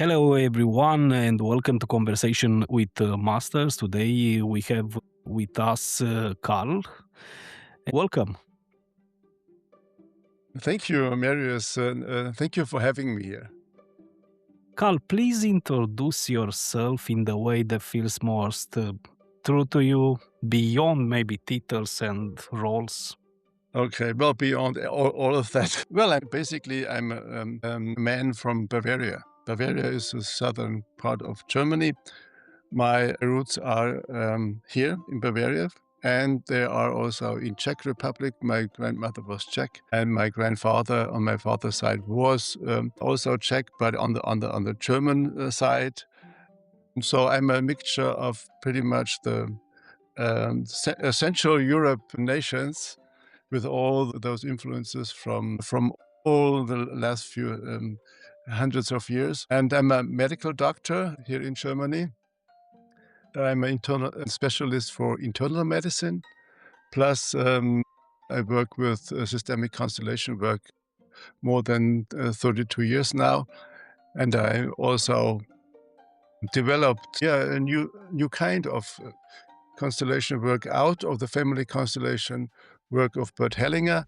Hello, everyone, and welcome to Conversation with Masters. Today we have with us Karl. Welcome. Thank you, Marius. Thank you for having me here. Karl, please introduce yourself in the way that feels most true to you, beyond maybe titles and roles. Okay, well, beyond all of that, well, I'm a man from Bavaria. Bavaria is the southern part of Germany. My roots are here in Bavaria, and they are also in Czech Republic. My grandmother was Czech, and my grandfather on my father's side was also Czech, but on the German side. So I'm a mixture of pretty much the Central Europe nations, with all those influences from all the last few hundreds of years. And I'm a medical doctor here in Germany. I'm an internal specialist for internal medicine. Plus, I work with systemic constellation work more than 32 years now. And I also developed a new kind of constellation work out of the family constellation work of Bert Hellinger,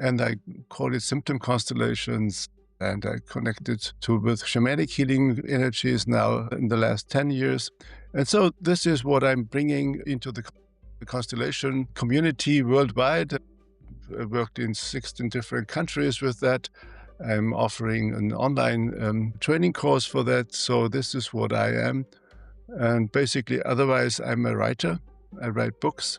and I call it symptom constellations, and I connect it with shamanic healing energies now in the last 10 years. And so this is what I'm bringing into the constellation community worldwide. I worked in 16 different countries with that. I'm offering an online training course for that. So this is what I am. And basically, otherwise, I'm a writer. I write books.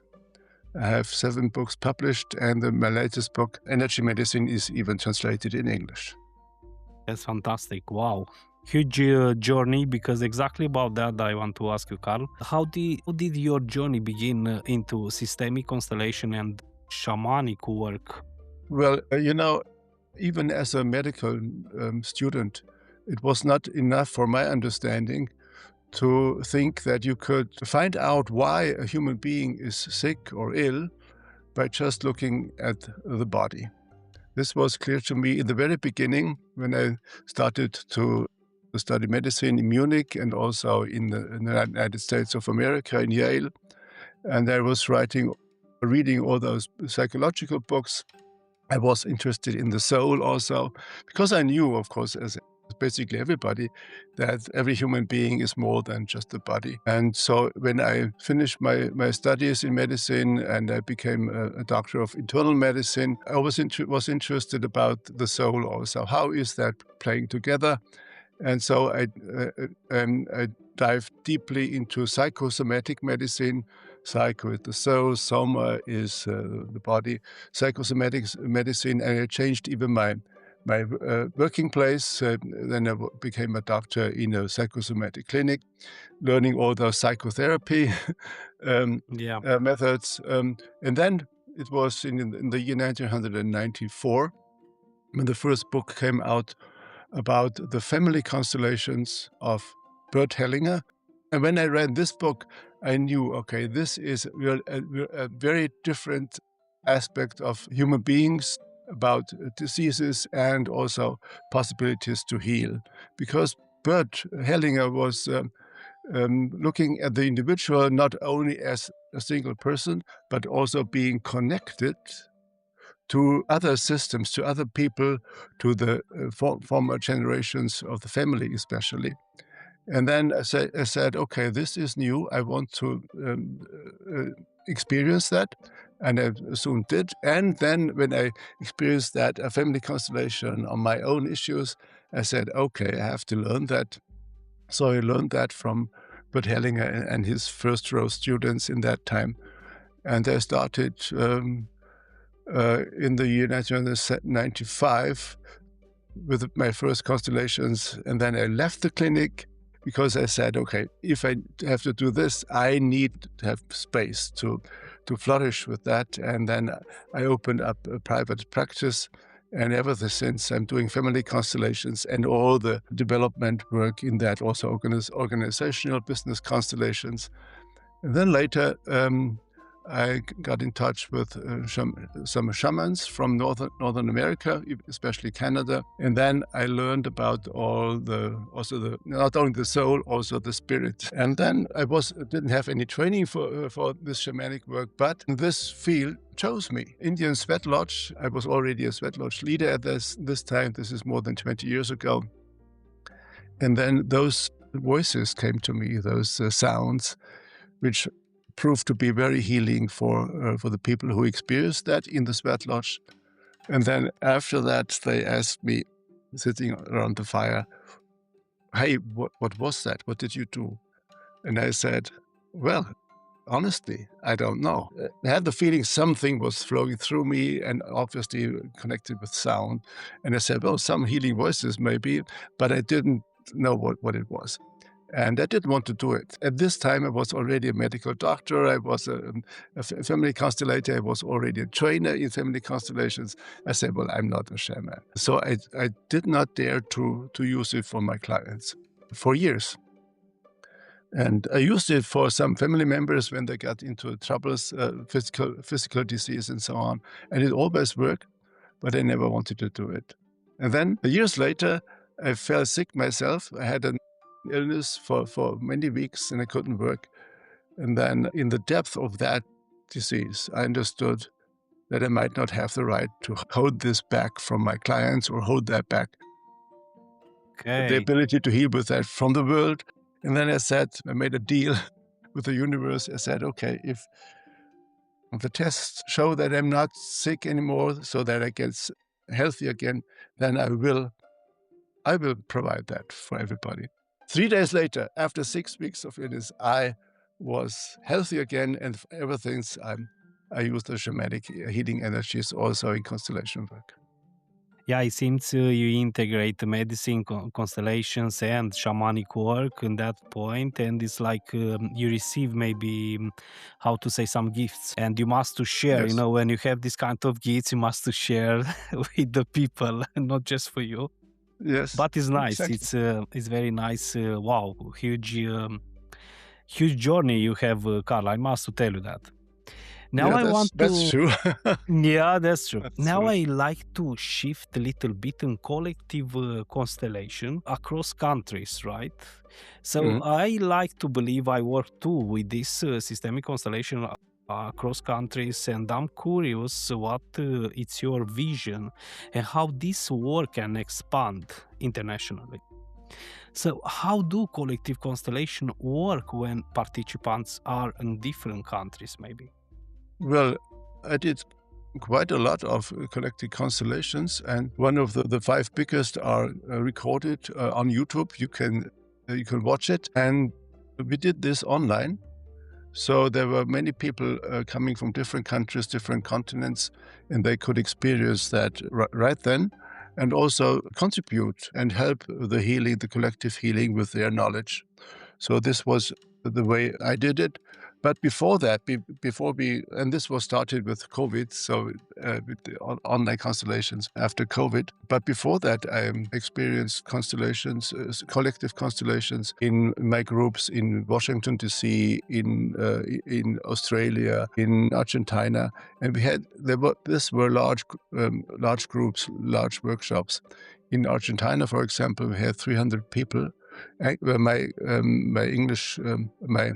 I have 7 books published, and my latest book, Energy Medicine, is even translated in English. That's fantastic. Wow. Huge journey, because exactly about that I want to ask you, Karl. How did your journey begin into systemic constellation and shamanic work? Well, even as a medical student, it was not enough for my understanding to think that you could find out why a human being is sick or ill by just looking at the body. This was clear to me in the very beginning when I started to study medicine in Munich and also in the United States of America, in Yale. And I was reading all those psychological books. I was interested in the soul also, because I knew, of course, as basically everybody, that every human being is more than just the body. And so when I finished my studies in medicine and I became a doctor of internal medicine, I was interested about the soul also. How is that playing together? And so I dived deeply into psychosomatic medicine. Psycho is the soul, soma is the body, psychosomatic medicine, and I changed even my working place. Then I became a doctor in a psychosomatic clinic, learning all those psychotherapy methods. And then it was in the year 1994 when the first book came out about the family constellations of Bert Hellinger. And when I read this book, I knew, okay, this is a very different aspect of human beings, about diseases and also possibilities to heal. Because Bert Hellinger was looking at the individual not only as a single person, but also being connected to other systems, to other people, to the former generations of the family especially. And then I said, okay, this is new. I want to experience that. And I soon did. And then when I experienced that, a family constellation on my own issues, I said, okay, I have to learn that. So I learned that from Bert Hellinger and his first row students in that time. And I started in the year 1995 with my first constellations. And then I left the clinic because I said, okay, if I have to do this, I need to have space to flourish with that. And then I opened up a private practice. And ever since, I'm doing family constellations and all the development work in that, also organizational business constellations. And then later, I got in touch with some shamans from Northern America, especially Canada, and then I learned about also the not only the soul, also the spirit. And then I didn't have any training for this shamanic work, but this field chose me. Indian Sweat Lodge. I was already a Sweat Lodge leader at this time. This is more than 20 years ago. And then those voices came to me, those sounds, which proved to be very healing for the people who experienced that in the Sweat Lodge. And then after that, they asked me, sitting around the fire, "Hey, what was that? What did you do?" And I said, "Well, honestly, I don't know. I had the feeling something was flowing through me and obviously connected with sound." And I said, "Well, some healing voices maybe," but I didn't know what it was. And I didn't want to do it. At this time, I was already a medical doctor. I was a family constellator. I was already a trainer in family constellations. I said, well, I'm not a shaman. So I did not dare to use it for my clients for years. And I used it for some family members when they got into troubles, physical disease and so on. And it always worked, but I never wanted to do it. And then years later, I fell sick myself. I had an illness for many weeks and I couldn't work. And then in the depth of that disease, I understood that I might not have the right to hold this back from my clients or hold that back, the Okay. ability to heal with that from the world. And then I made a deal with the universe. I said, okay, if the tests show that I'm not sick anymore so that I get healthy again, then I will provide that for everybody. 3 days later, after 6 weeks of illness, I was healthy again, and ever since I use the shamanic healing energies also in constellation work. Yeah, it seems you integrate the medicine, constellations, and shamanic work in that point, and it's like you receive maybe how to say some gifts, and you must to share. You Yes, know, when you have this kind of gifts, you must to share with the people, not just for you. yes, But it's nice. exactly. It's very nice. Wow, huge journey you have, Carl. I must to tell you that. Now Yeah, I want that's to true. Yeah, that's true. That's Now true. I like to shift a little bit in collective constellation across countries, right? So Mhm. I like to believe I work too with this systemic constellation across countries, and I'm curious what it's your vision and how this work can expand internationally. So, how do collective constellation work when participants are in different countries, maybe? Well, I did quite a lot of collective constellations, and one of the five biggest are recorded on YouTube. You can watch it, and we did this online. So there were many people coming from different countries, different continents, and they could experience that right then and also contribute and help the healing, the collective healing with their knowledge. So this was the way I did it. But before that, before we, and this was started with COVID, so with the online constellations after COVID. But before that, I experienced constellations, collective constellations in my groups in Washington D.C., in Australia, in Argentina, and these were large groups, large workshops. In Argentina, for example, we had 300 people. My English, my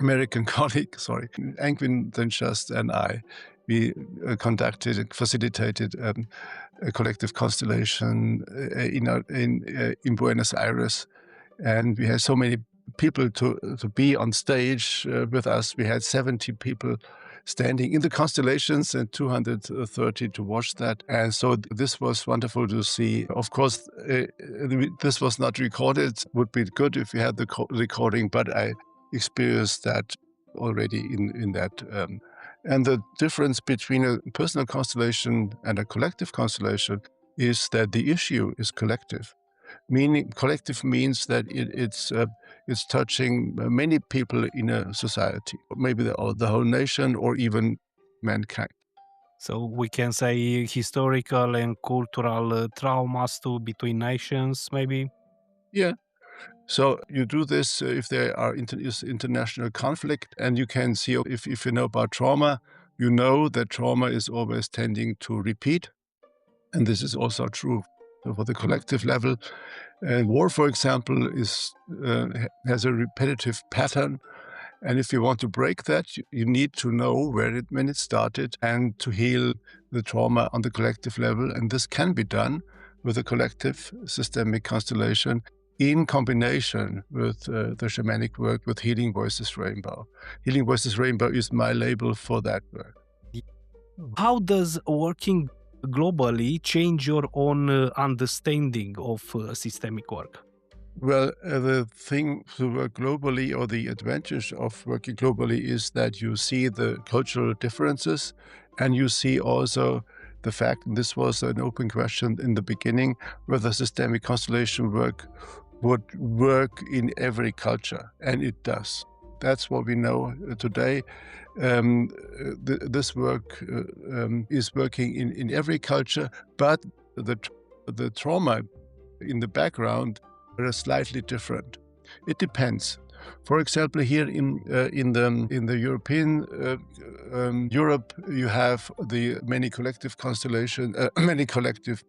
American colleague, sorry, Angwin Drinchast and I, we conducted and facilitated a collective constellation in Buenos Aires, and we had so many people to be on stage with us. We had 70 people standing in the constellations and 230 to watch that. And so this was wonderful to see. Of course, this was not recorded. Would be good if we had the recording, but I experienced that already in that. And the difference between a personal constellation and a collective constellation is that the issue is collective. Meaning, collective means that it's touching many people in a society, maybe the whole nation or even mankind. So we can say historical and cultural traumas too between nations, maybe. Yeah, So you do this if there is international conflict, and you can see if you know about trauma, you know that trauma is always tending to repeat. And this is also true for the collective level. And war, for example, has a repetitive pattern. And if you want to break that, you need to know when it started and to heal the trauma on the collective level. And this can be done with a collective systemic constellation in combination with the shamanic work with Healing Voices Rainbow. Healing Voices Rainbow is my label for that work. How does working globally change your own understanding of systemic work? Well, the thing to work globally, or the advantage of working globally, is that you see the cultural differences, and you see also the fact, and this was an open question in the beginning, whether systemic constellation work would work in every culture, and it does. That's what we know today. This work is working in every culture, but the trauma in the background are slightly different. It depends. For example, here in the European Europe, you have the many collective constellation, many collective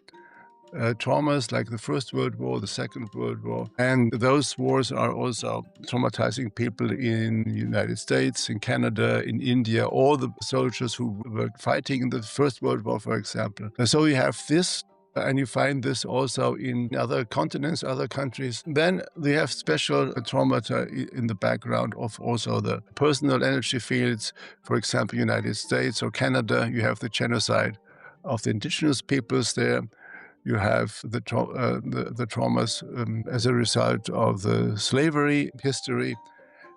traumas, like the First World War, the Second World War, and those wars are also traumatizing people in the United States, in Canada, in India, all the soldiers who were fighting in the First World War, for example. So you have this, and you find this also in other continents, other countries. Then they have special traumata in the background of also the personal energy fields. For example, United States or Canada, you have the genocide of the indigenous peoples there. You have the traumas as a result of the slavery history.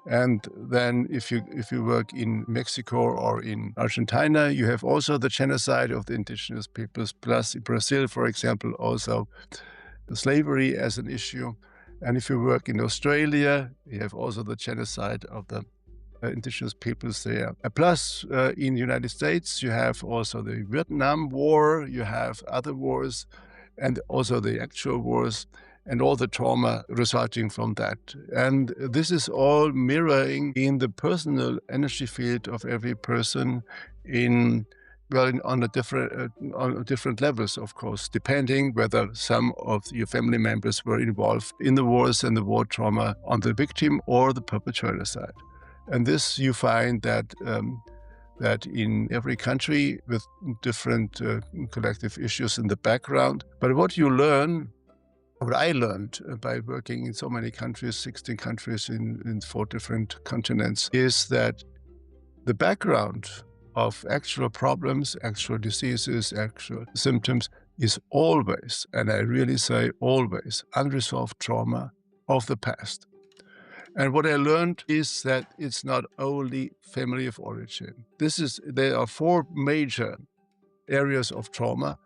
And then if you work in Mexico or in Argentina, you have also the genocide of the indigenous peoples, plus in Brazil, for example, also slavery as an issue. And if you work in Australia, you have also the genocide of the indigenous peoples there. Plus, in the United States, you have also the Vietnam War, you have other wars, and also the actual wars, and all the trauma resulting from that. And this is all mirroring in the personal energy field of every person on different levels, of course, depending whether some of your family members were involved in the wars and the war trauma on the victim or the perpetrator side. And this you find that in every country with different collective issues in the background. But what I learned by working in so many countries, 16 countries in 4 different continents, is that the background of actual problems, actual diseases, actual symptoms is always, and I really say always, unresolved trauma of the past. And what I learned is that it's not only family of origin. There are 4 major areas of trauma,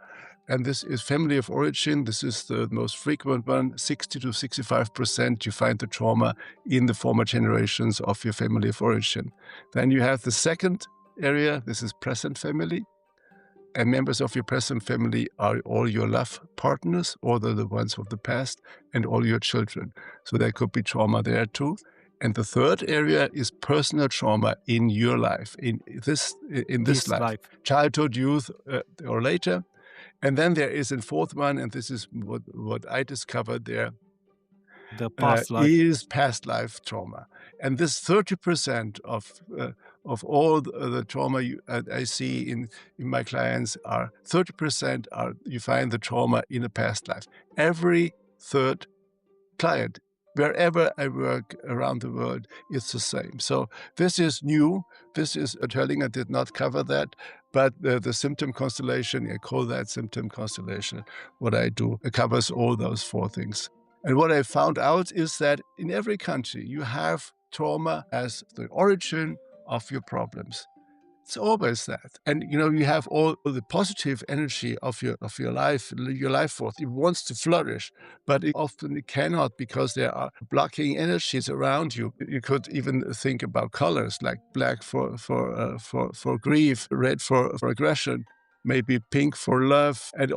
and this is family of origin. This is the most frequent one. 60 to 65% you find the trauma in the former generations of your family of origin. Then you have the second area. This is present family. And members of your present family are all your love partners, or the ones of the past, and all your children. So there could be trauma there too. And the third area is personal trauma in your life, in this life, childhood, youth, or later. And then there is a fourth one, and this is what I discovered there, The past life. is past life trauma. And this 30% of all the trauma I see in my clients are 30% you find the trauma in a past life. Every third client, wherever I work around the world, it's the same. So this is new. This is telling. I did not cover that, but the symptom constellation, I call that symptom constellation. What I do, it covers all those 4 things. And what I found out is that in every country, you have trauma as the origin of your problems. It's always that. And you have all the positive energy of your life force. It wants to flourish, but it often cannot, because there are blocking energies around you. You could even think about colors, like black for grief, red for aggression, maybe pink for love, and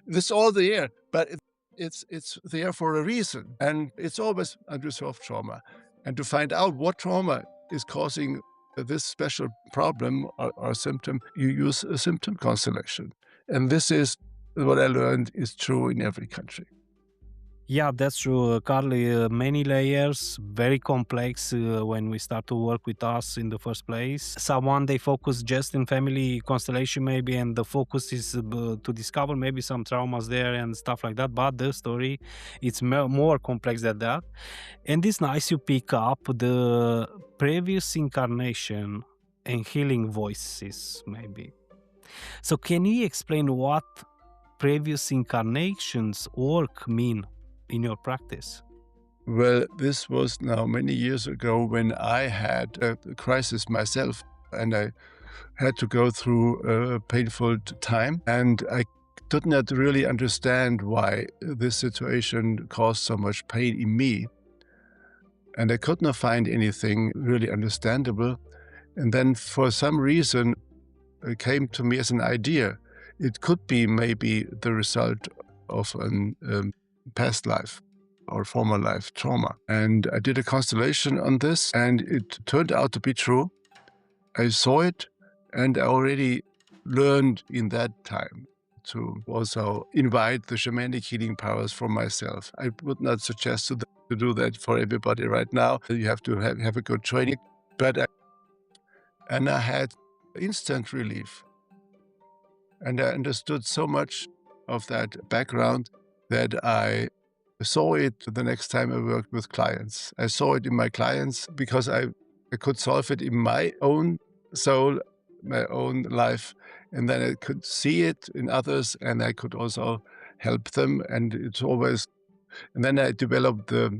this is all there. But it's there for a reason, and it's always unresolved trauma. And to find out what trauma is causing this special problem or symptom, you use a symptom constellation. And this is what I learned is true in every country. Yeah, that's true, Carl. Many layers, very complex when we start to work with us in the first place. Someone they focus just in family constellation maybe, and the focus is to discover maybe some traumas there and stuff like that. But the story, it's more complex than that. And it's nice you pick up the previous incarnation and healing voices maybe. So can you explain what previous incarnations work mean in your practice? Well, this was now many years ago when I had a crisis myself, and I had to go through a painful time, and I did not really understand why this situation caused so much pain in me. And I could not find anything really understandable. And then for some reason, it came to me as an idea. It could be maybe the result of an past life or former life trauma. And I did a constellation on this, and it turned out to be true. I saw it, and I already learned in that time to also invite the shamanic healing powers for myself. I would not suggest to do that for everybody right now. You have to have a good training. And I had instant relief. And I understood so much of that background that I saw it the next time I worked with clients. I saw it in my clients because I could solve it in my own soul, my own life, and then I could see it in others, and I could also help them. And it's always, and then I developed the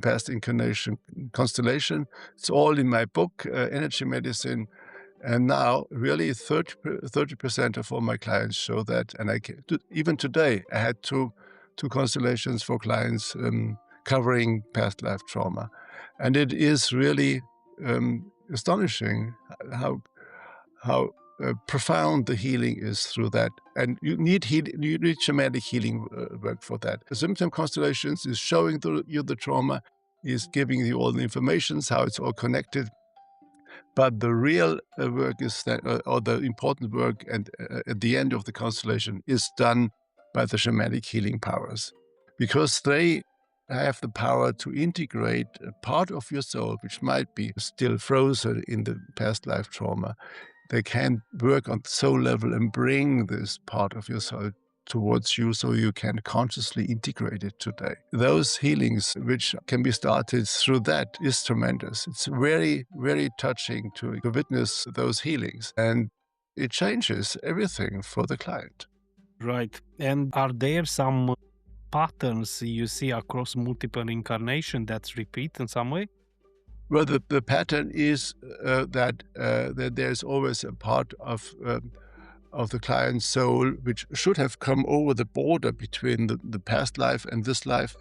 past incarnation constellation. It's all in my book, Energy Medicine. And now, really, 30% of all my clients show that. And even today, I had two constellations for clients covering past life trauma. And it is really astonishing how profound the healing is through that. And you need shamanic healing work for that. The symptom constellations is showing you the trauma, is giving you all the information, how it's all connected. But the real work is that, or the important work at the end of the constellation is done by the shamanic healing powers, because they have the power to integrate a part of your soul which might be still frozen in the past life trauma. They can work on soul level and bring this part of your soul towards you so you can consciously integrate it today. Those healings which can be started through that is tremendous. It's very, very touching to witness those healings, and it changes everything for the client. Right. And are there some patterns you see across multiple incarnation that's repeat in some way? Well, the pattern is that there's always a part of the client's soul which should have come over the border between the past life and this life,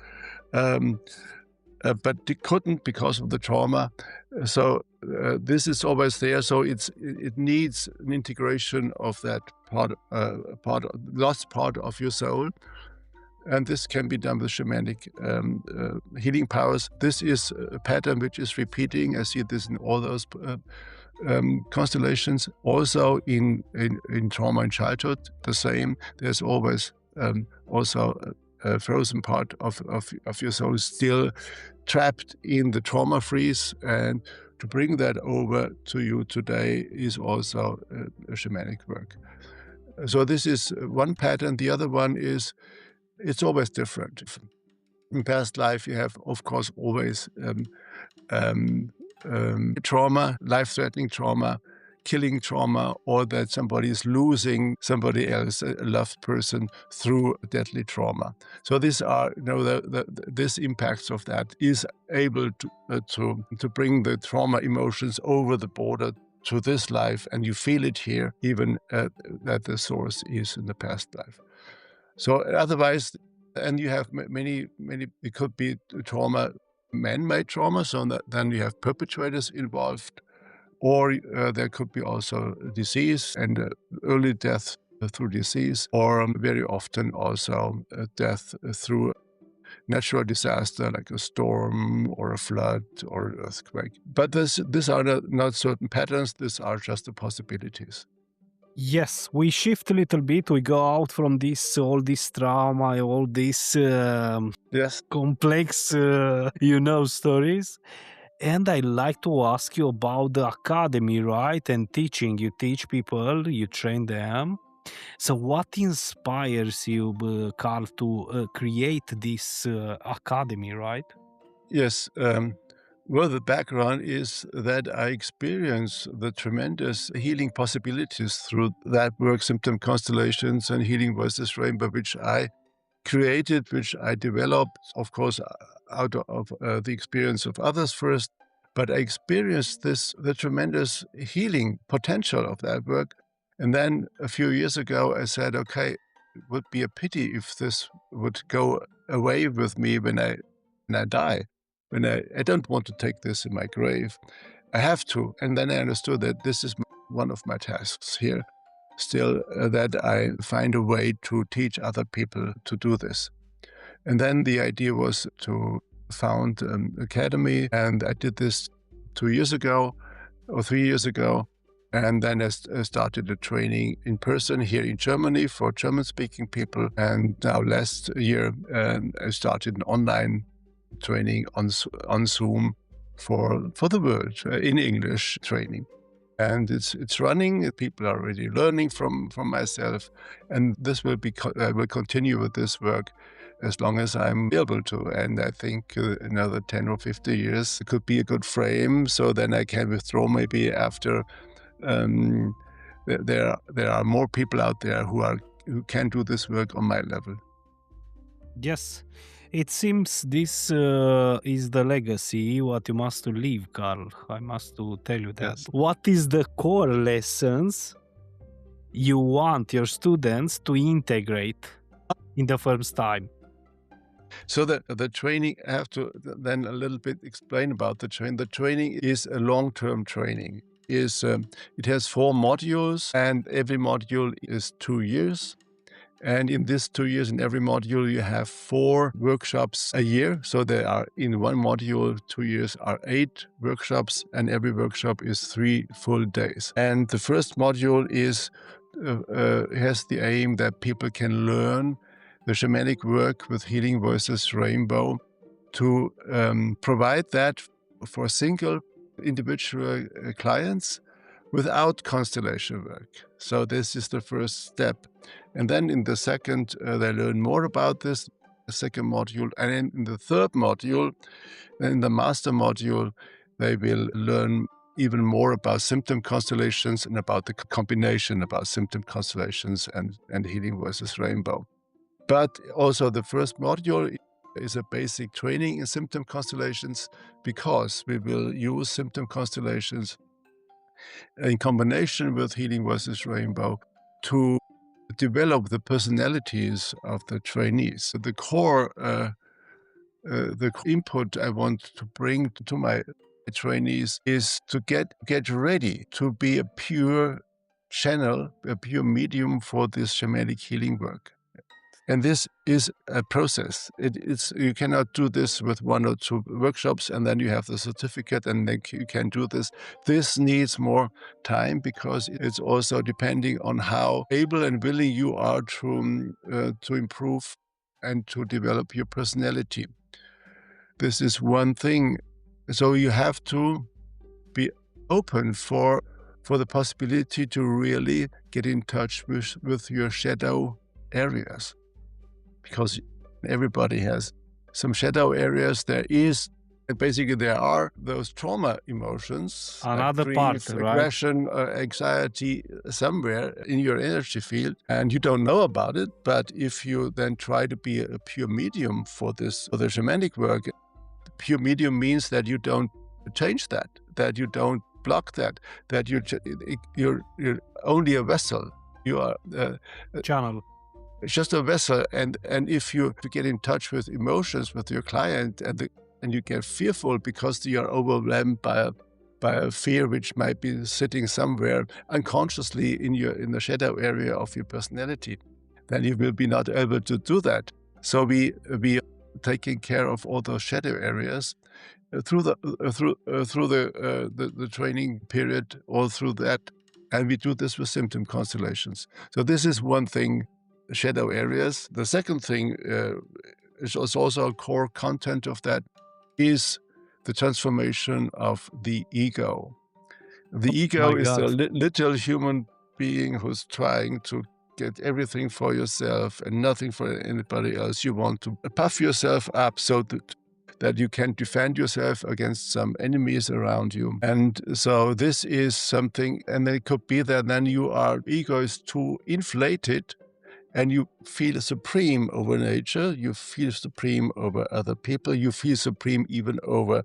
but it couldn't because of the trauma. So this is always there. So it needs an integration of that lost part of your soul. And this can be done with shamanic healing powers. This is a pattern which is repeating. I see this in all those constellations. Also in trauma in childhood, the same. There's always also a frozen part of your soul still trapped in the trauma freeze. And to bring that over to you today is also a shamanic work. So this is one pattern. The other one is, it's always different. In past life, you have, of course, always trauma, life-threatening trauma, killing trauma, or that somebody is losing somebody else, a loved person, through deadly trauma. So these are, this impacts of that is able to bring the trauma emotions over the border to this life, and you feel it here, even that the source is in the past life. So otherwise, and you have many, it could be trauma, man-made trauma, so that then you have perpetrators involved, or there could be also disease and early death through disease, or very often also death through natural disaster like a storm or a flood or an earthquake. But these are not certain patterns, these are just the possibilities. Yes, we shift a little bit. We go out from this, all this trauma, all these Yes. complex, stories. And I like to ask you about the academy, right? And teaching. You teach people, you train them. So, what inspires you, Carl, to create this academy, right? Yes. Well, the background is that I experience the tremendous healing possibilities through that work, Symptom Constellations and Healing Voices Rainbow, which I created, which I developed, of course, out of the experience of others first. But I experienced the tremendous healing potential of that work. And then a few years ago, I said, okay, it would be a pity if this would go away with me when I die. When I don't want to take this in my grave. I have to. And then I understood that this is one of my tasks here still, that I find a way to teach other people to do this. And then the idea was to found an academy, and I did this 2 years ago or 3 years ago. And then I started a training in person here in Germany for German-speaking people. And now last year, I started an online training on Zoom for the world, in English training. And it's running. People are already learning from myself, and this will be. I will continue with this work as long as I'm able to. And I think another 10 or 50 years could be a good frame. So then I can withdraw maybe after. There are more people out there who can do this work on my level. Yes, it seems this is the legacy what you must to leave, Carl. I must to tell you that. Yes. What is the core lessons you want your students to integrate in the first time? So the training, I have to then a little bit explain about the training. The training is a long-term training. It has 4 modules, and every module is 2 years. And in these 2 years, in every module, you have 4 workshops a year. So there are, in one module, 2 years are 8 workshops, and every workshop is 3 full days. And the first module has the aim that people can learn the shamanic work with Healing Voices Rainbow to provide that for single individual clients without constellation work. So this is the first step. And then in the second, they learn more about this, the second module. And in the third module, in the master module, they will learn even more about symptom constellations and about the combination about symptom constellations and Healing Voices Rainbow. But also the first module is a basic training in symptom constellations, because we will use symptom constellations in combination with Healing Voices Rainbow to develop the personalities of the trainees. The core input I want to bring to my trainees is to get ready to be a pure channel, a pure medium for this shamanic healing work. And this is a process. You cannot do this with 1 or 2 workshops and then you have the certificate and then you can do this. This needs more time, because it's also depending on how able and willing you are to improve and to develop your personality. This is one thing. So you have to be open for the possibility to really get in touch with your shadow areas. Because everybody has some shadow areas. There are those trauma emotions, Another like part, grief, right? aggression, anxiety somewhere in your energy field, and you don't know about it. But if you then try to be a pure medium for the shamanic work, pure medium means that you don't change that you don't block that you're only a vessel. You are Channel. just a vessel, and if you get in touch with emotions with your client and you get fearful because you are overwhelmed by a fear which might be sitting somewhere unconsciously in the shadow area of your personality, then you will be not able to do that. So we are taking care of all those shadow areas through the training period, all through that, and we do this with symptom constellations. So this is one thing, shadow areas. The second thing is also a core content of that is the transformation of the ego. The My ego is a God. little human being who's trying to get everything for yourself and nothing for anybody else. You want to puff yourself up so that you can defend yourself against some enemies around you. And so this is something, and it could be that then your ego is too inflated and you feel supreme over nature, you feel supreme over other people, you feel supreme even over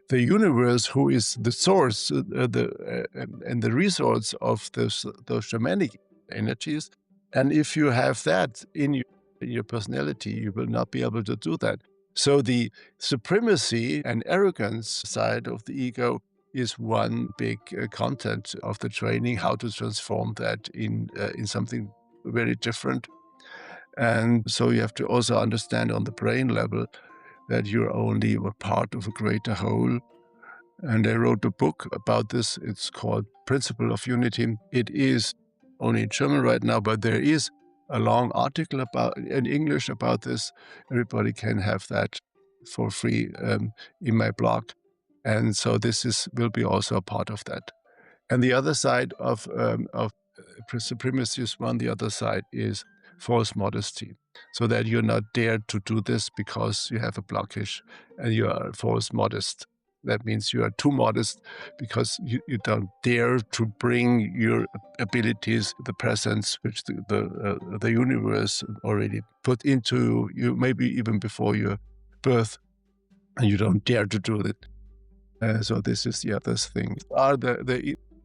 the universe, who is the source and the resource of those shamanic energies. And if you have that in your personality, you will not be able to do that. So the supremacy and arrogance side of the ego is one big content of the training, how to transform that in something very different. And so you have to also understand on the brain level that you're only a part of a greater whole. And I wrote a book about this. It's called Principle of Unity. It is only in German right now, but there is a long article about in English about this. Everybody can have that for free in my blog. And so this will be also a part of that. And the other side of supremacy is one. The other side is false modesty, so that you're not dared to do this because you have a blockage and you are false modest. That means you are too modest because you don't dare to bring your abilities, the presence which the universe already put into you, maybe even before your birth, and you don't dare to do it. So this is the other thing.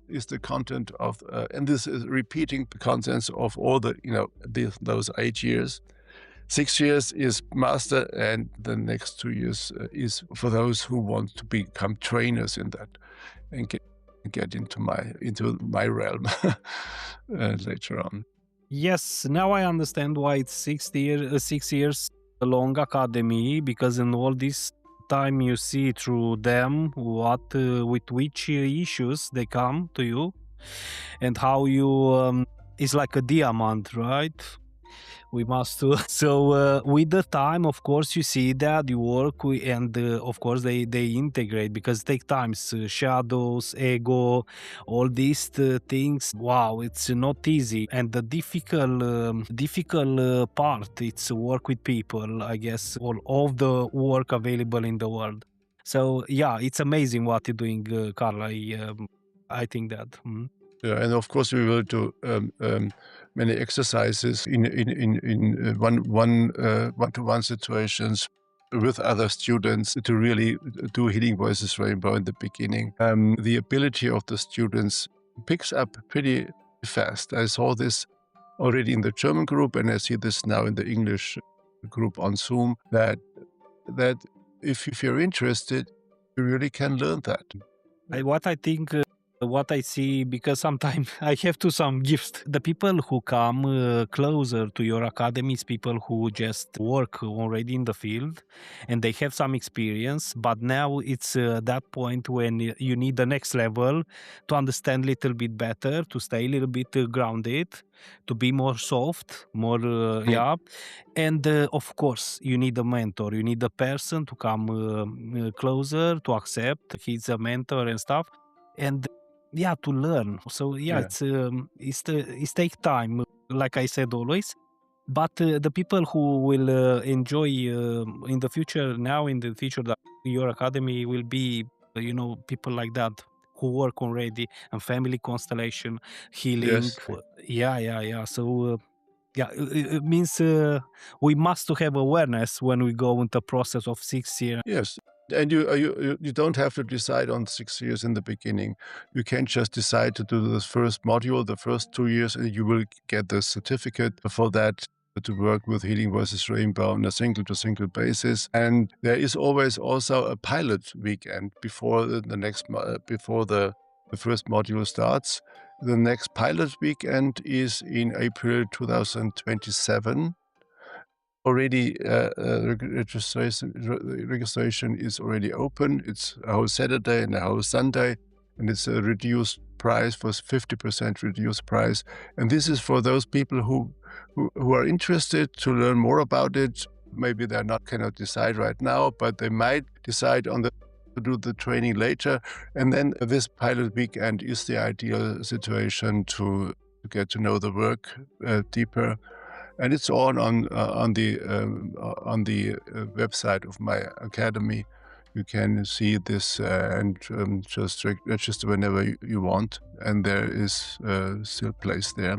Is the content of, and this is repeating the contents of all those 8 years. 6 years is master, and the next 2 years is for those who want to become trainers in that and get into my realm later on. Yes, now I understand why it's 6 years long academy, because in all this time you see through them with which issues they come to you, and how you it's like a diamond, right? We must so with the time, of course, you see that you work with, and of course they integrate, because it take times, shadows, ego, all these things. Wow, it's not easy, and the difficult part, it's work with people, I guess, all of the work available in the world. So yeah, it's amazing what you're doing, Carl. I think that. Yeah, and of course we will do many exercises in one-to-one situations with other students to really do Healing Voices Rainbow in the beginning. The ability of the students picks up pretty fast. I saw this already in the German group, and I see this now in the English group on Zoom, that if you're interested, you really can learn that. What I think, what I see, because sometimes I have to some gifts. The people who come closer to your academy is people who just work already in the field, and they have some experience. But now it's that point when you need the next level to understand a little bit better, to stay a little bit grounded, to be more soft, more Mm. yeah. And of course, you need a mentor. You need a person to come closer, to accept he's a mentor and stuff, and yeah, to learn. So yeah, Yeah. it's take time, like I said always. But the people who will enjoy in the future, now in the future, that your academy will be, people like that who work already, and family constellation, healing. Yes. Yeah, yeah, yeah. So yeah, it means we must to have awareness when we go into process of 6 years. Yes, and you don't have to decide on 6 years in the beginning. You can just decide to do this first module, the first 2 years, and you will get the certificate for that. to work with Healing Voices Rainbow on a single-to-single basis. And there is always also a pilot weekend before the first module starts. The next pilot weekend is in April 2027. Already, registration is already open. It's a whole Saturday and a whole Sunday, and it's a reduced price, for 50% reduced price. And this is for those people who are interested to learn more about it. Maybe cannot decide right now, but they might decide to do the training later. And then this pilot weekend is the ideal situation to get to know the work deeper. And it's all on the website of my academy. You can see this and just register whenever you want. And there is still place there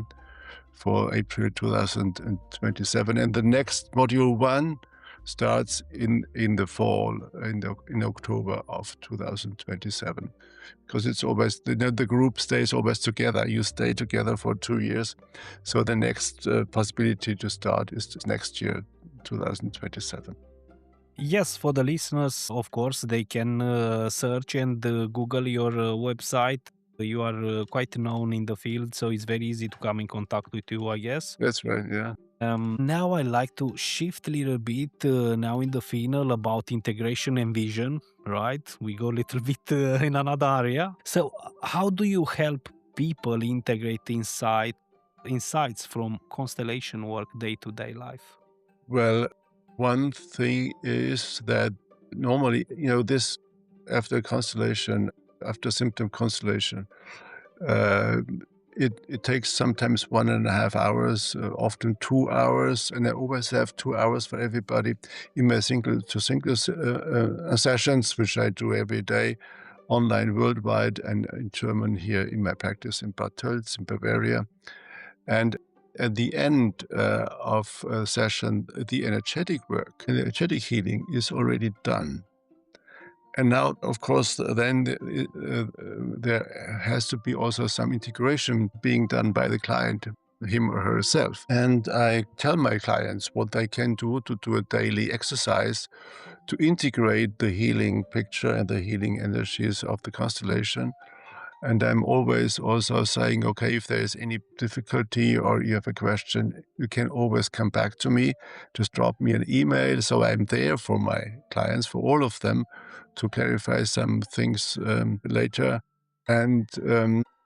for April 2027. And the next module 1 starts in the fall, in October of 2027. Because it's always, the group stays always together. You stay together for 2 years. So the next possibility to start is next year, 2027. Yes, for the listeners, of course, they can search and Google your website. You are quite known in the field, so it's very easy to come in contact with you, I guess. That's right, yeah. Now I like to shift a little bit now in the final about integration and vision, right? We go a little bit in another area. So how do you help people integrate insights from constellation work day-to-day life? Well, one thing is that normally, this after symptom constellation, it takes sometimes 1.5 hours, often 2 hours, and I always have 2 hours for everybody in my single-to-single sessions, which I do every day, online worldwide, and in German here in my practice in Bad Tölz in Bavaria. And at the end of a session, the energetic work, the energetic healing is already done. And now, of course, then there has to be also some integration being done by the client, him or herself. And I tell my clients what they can do to do a daily exercise to integrate the healing picture and the healing energies of the constellation. And I'm always also saying, okay, if there is any difficulty or you have a question, you can always come back to me. Just drop me an email. So I'm there for my clients, for all of them, to clarify some things later. And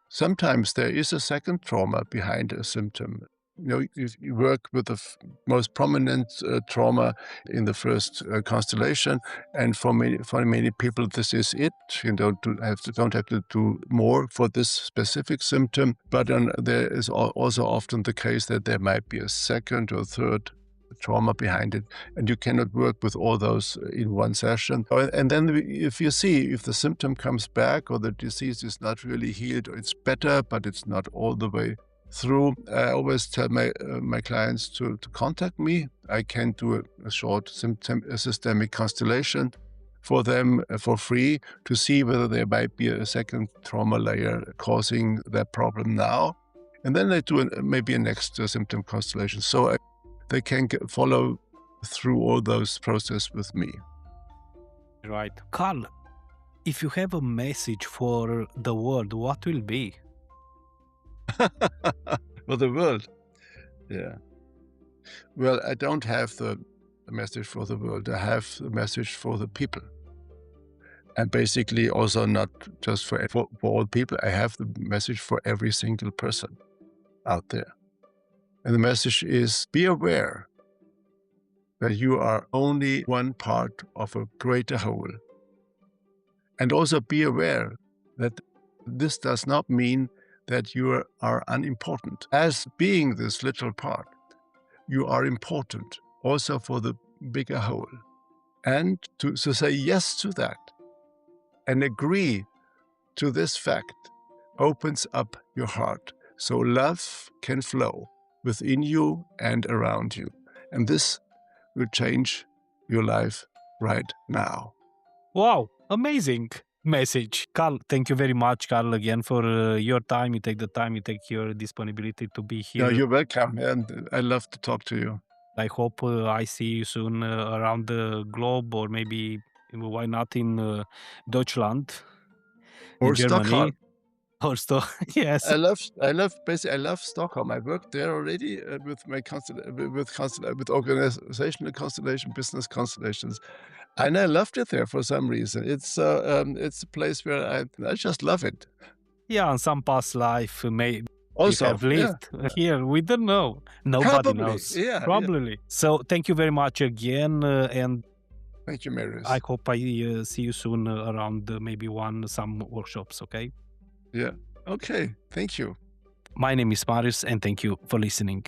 sometimes there is a second trauma behind a symptom. You work with the most prominent trauma in the first constellation, and for many people, this is it. You don't have to do more for this specific symptom. But there is also often the case that there might be a second or third trauma behind it, and you cannot work with all those in one session. And then if you see if the symptom comes back or the disease is not really healed, or it's better, but it's not all the way through, I always tell my clients to contact me. I can do a short systemic constellation for them for free to see whether there might be a second trauma layer causing that problem now. And then they do maybe a next symptom constellation. So they can follow through all those processes with me. Right. Karl, if you have a message for the world, what will be? For the world, yeah. Well, I don't have the message for the world. I have the message for the people. And basically also not just for all people. I have the message for every single person out there. And the message is, be aware that you are only one part of a greater whole. And also be aware that this does not mean that you are unimportant. As being this little part, you are important also for the bigger whole. And to say yes to that and agree to this fact opens up your heart. So love can flow within you and around you. And this will change your life right now. Wow, amazing. message. Karl, thank you very much, Karl, again for your time. You take the time, you take your disponibility to be No, here. you're welcome, and I love to talk to you. I hope I see you soon around the globe, or maybe why not in Deutschland, in Or Stockholm. Germany, or so. Yes. I love Stockholm. I worked there already with my with organizational constellation, business constellations, and I loved it there for some reason. It's a place where I just love it. Yeah, and some past life may you Also, have yeah, lived here. We don't know. Nobody probably, knows. yeah, yeah. Probably. So thank you very much again, and Thank you, I Marius. hope I see you soon around maybe some workshops. Okay. Yeah. Okay. Thank you. My name is Marius, and thank you for listening.